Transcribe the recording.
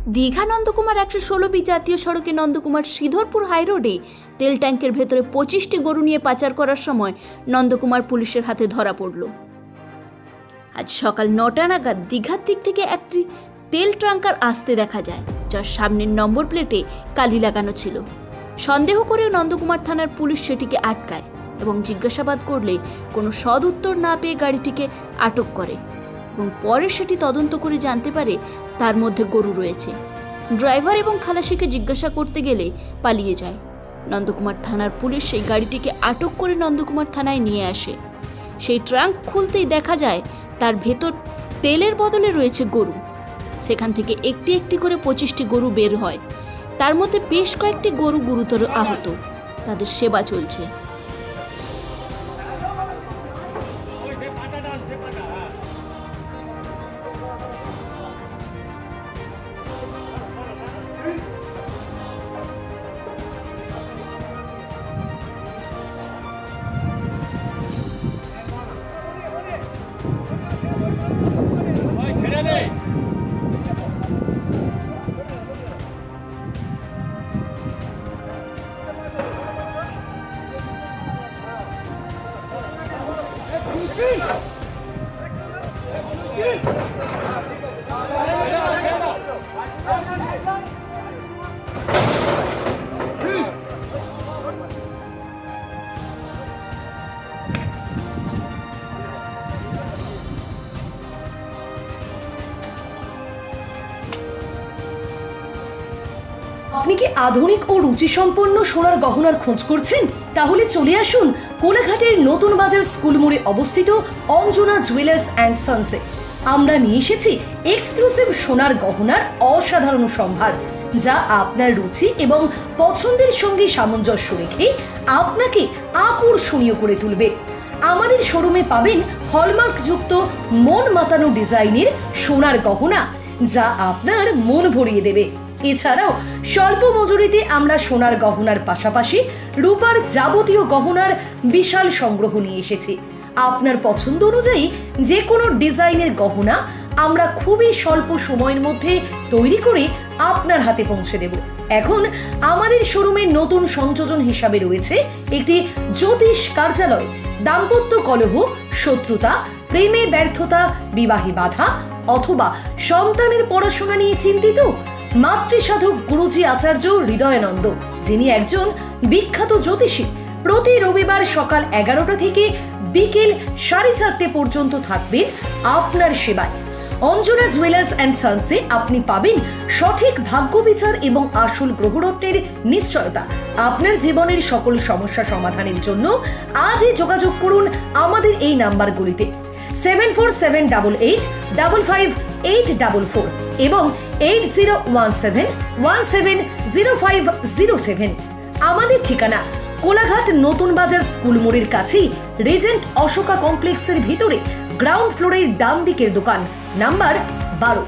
Digha Nandakumar 116B জাতীয় সড়কে নন্দকুমার সিধরপুর হাইরোডে তেল ট্যাঙ্কের ভেতরে 25টি গরু নিয়ে পাচার করার সময় নন্দকুমার পুলিশের হাতে ধরা পড়ল। আজ সকাল 9টা নাগাদ দীঘার দিক থেকে একটি তেল ট্যাঙ্কার আসতে দেখা যায়, যার সামনের নম্বর প্লেটে কালি লাগানো ছিল। সন্দেহ করে নন্দকুমার থানার পুলিশ সেটিকে আটকায় এবং জিজ্ঞাসাবাদ করলে কোনো সদ উত্তর না পেয়ে গাড়িটিকে আটক করে এবং পরে সেটি তদন্ত করে জানতে পারে তার মধ্যে গরু রয়েছে। ড্রাইভার এবং খালাসিকে জিজ্ঞাসা করতে গেলে পালিয়ে যায়। নন্দকুমার থানার পুলিশ সেই গাড়িটিকে আটক করে নন্দকুমার থানায় নিয়ে আসে। সেই ট্রাঙ্ক খুলতেই দেখা যায় তার ভেতর তেলের বদলে রয়েছে গরু। সেখান থেকে একটি একটি করে 25টি গরু বের হয়। তার মধ্যে বেশ কয়েকটি গরু গুরুতর আহত, তাদের সেবা চলছে। আপনি কি আধুনিক ও রুচিসম্পন্ন সোনার গহনার খোঁজ করছেন? তাহলে চলে আসুন কোলাঘাটের নতুন বাজার স্কুল মোড়ে অবস্থিত অঞ্জনা জুয়েলার্স অ্যান্ড সন্সে। আমরা নিয়ে এসেছি এক্সক্লুসিভ সোনার গহনার অসাধারণ সম্ভার, যা আপনার রুচি এবং পছন্দের সঙ্গে সামঞ্জস্য রেখে আপনাকে আকর্ষণীয় করে তুলবে। আমাদের শোরুমে পাবেন হলমার্কযুক্ত মন মাতানো ডিজাইনের সোনার গহনা, যা আপনার মন ভরিয়ে দেবে। এছাড়াও স্বল্প মজুরিতে আমরা সোনার গহনার পাশাপাশি রূপার যাবতীয় গহনার বিশাল সংগ্রহ নিয়ে এসেছি। আপনার পছন্দ অনুযায়ী যে কোনো ডিজাইনের গহনা আমরা খুবই স্বল্প সময়ের মধ্যে তৈরি করে আপনার হাতে পৌঁছে দেব। এখন আমাদের শোরুমের নতুন সংযোজন হিসাবে রয়েছে একটি জ্যোতিষ কার্যালয়। দাম্পত্য কলহ, শত্রুতা, প্রেমে ব্যর্থতা, বিবাহে বাধা অথবা সন্তানের পড়াশোনা নিয়ে চিন্তিত? মাতৃসাধক গুরুজি আচার্য হৃদয়ানন্দ, যিনি একজন বিখ্যাত জ্যোতিষী, প্রতি রবিবার সকাল 11টা থেকে বিকেল 4:30 পর্যন্ত থাকবেন আপনার সেবায়। অঞ্জনা জুয়েলার্স অ্যান্ড সন্সে আপনি পাবেন সঠিক ভাগ্য বিচার এবং আসল গ্রহরত্নের নিশ্চয়তা। আপনার জীবনের সকল সমস্যা সমাধানের জন্য আজই যোগাযোগ করুন আমাদের এই নাম্বারগুলিতে 7478855844 এবং 8017170507। আমাদের ঠিকানা কোলাঘাট নতুন বাজার স্কুল মোড়ের কাছেই রেজেন্ট অশোকা কমপ্লেক্সের ভিতরে গ্রাউন্ড ফ্লোরের ডান দিকের দোকান নাম্বার 12।